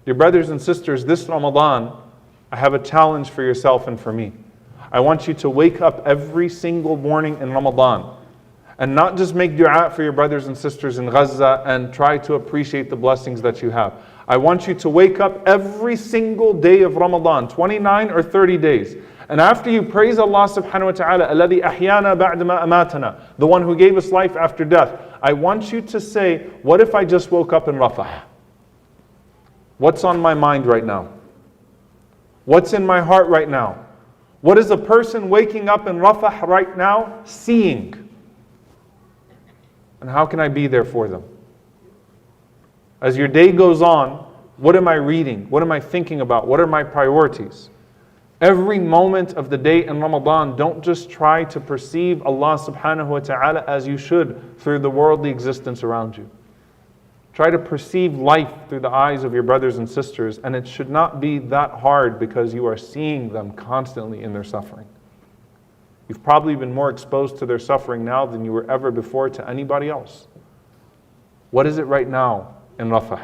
Dear brothers and sisters, this Ramadan, I have a challenge for yourself and for me. I want you to wake up every single morning in Ramadan and not just make dua for your brothers and sisters in Gaza and try to appreciate the blessings that you have. I want you to wake up every single day of Ramadan, 29 or 30 days. And after you praise Allah subhanahu wa ta'ala, الَّذِي أَحْيَانَا بَعْدَ مَا أَمَاتَنَا, the one who gave us life after death, I want you to say, what if I just woke up in Rafah? What's on my mind right now? What's in my heart right now? What is a person waking up in Rafah right now seeing? And how can I be there for them? As your day goes on, what am I reading? What am I thinking about? What are my priorities? Every moment of the day in Ramadan, don't just try to perceive Allah subhanahu wa ta'ala as you should through the worldly existence around you. Try to perceive life through the eyes of your brothers and sisters, and it should not be that hard because you are seeing them constantly in their suffering. You've probably been more exposed to their suffering now than you were ever before to anybody else. What is it right now in Rafah?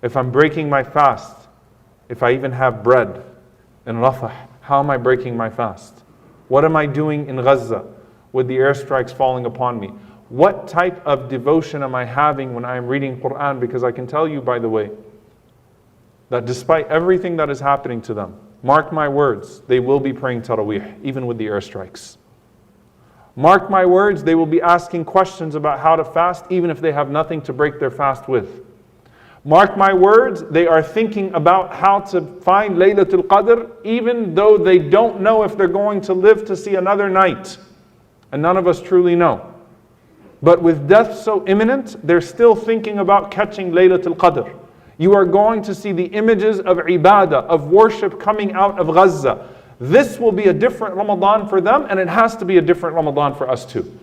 If I'm breaking my fast, if I even have bread in Rafah, how am I breaking my fast? What am I doing in Gaza with the airstrikes falling upon me? What type of devotion am I having when I am reading Quran? Because I can tell you, by the way, that despite everything that is happening to them, mark my words, they will be praying Taraweeh, even with the airstrikes. Mark my words, they will be asking questions about how to fast, even if they have nothing to break their fast with. Mark my words, they are thinking about how to find Laylatul Qadr, even though they don't know if they're going to live to see another night. And none of us truly know. But with death so imminent, they're still thinking about catching Laylatul Qadr. You are going to see the images of ibadah, of worship coming out of Gaza. This will be a different Ramadan for them, and it has to be a different Ramadan for us too.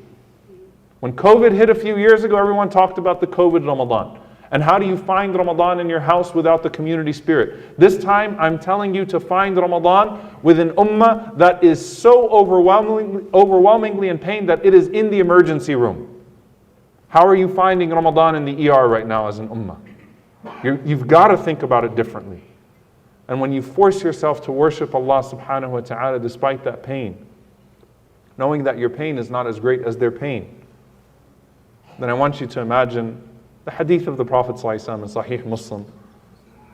When COVID hit a few years ago, everyone talked about the COVID Ramadan. And how do you find Ramadan in your house without the community spirit? This time, I'm telling you to find Ramadan with an ummah that is so overwhelmingly in pain that it is in the emergency room. How are you finding Ramadan in the ER right now as an ummah? You've got to think about it differently. And when you force yourself to worship Allah subhanahu wa ta'ala despite that pain, knowing that your pain is not as great as their pain, then I want you to imagine the hadith of the Prophet ﷺ in Sahih Muslim,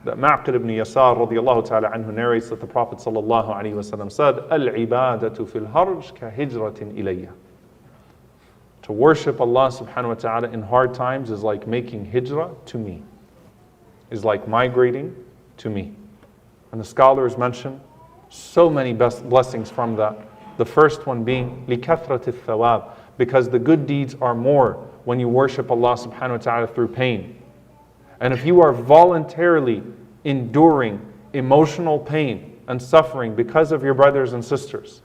that Ma'qil ibn Yasar radiyallahu ta'ala anhu narrates that the Prophet sallallahu alayhi wa sallam said, Al-ibadatu fil harj ka hijratin ilayya. To worship Allah subhanahu wa ta'ala in hard times is like making hijrah to me, is like migrating to me. And the scholars mention so many blessings from that. The first one being لِكَثْرَةِ الثَّوَابِ, because the good deeds are more when you worship Allah subhanahu wa ta'ala through pain. And if you are voluntarily enduring emotional pain and suffering because of your brothers and sisters,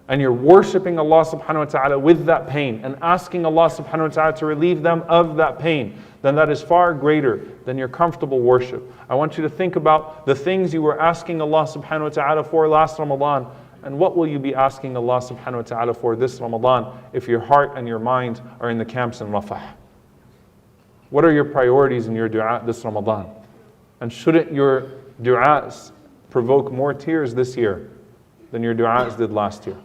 and you're worshiping Allah subhanahu wa ta'ala with that pain and asking Allah subhanahu wa ta'ala to relieve them of that pain, then that is far greater than your comfortable worship. I want you to think about the things you were asking Allah subhanahu wa ta'ala for last Ramadan, and what will you be asking Allah subhanahu wa ta'ala for this Ramadan if your heart and your mind are in the camps in Rafah? What are your priorities in your dua this Ramadan? And shouldn't your du'as provoke more tears this year than your du'as did last year?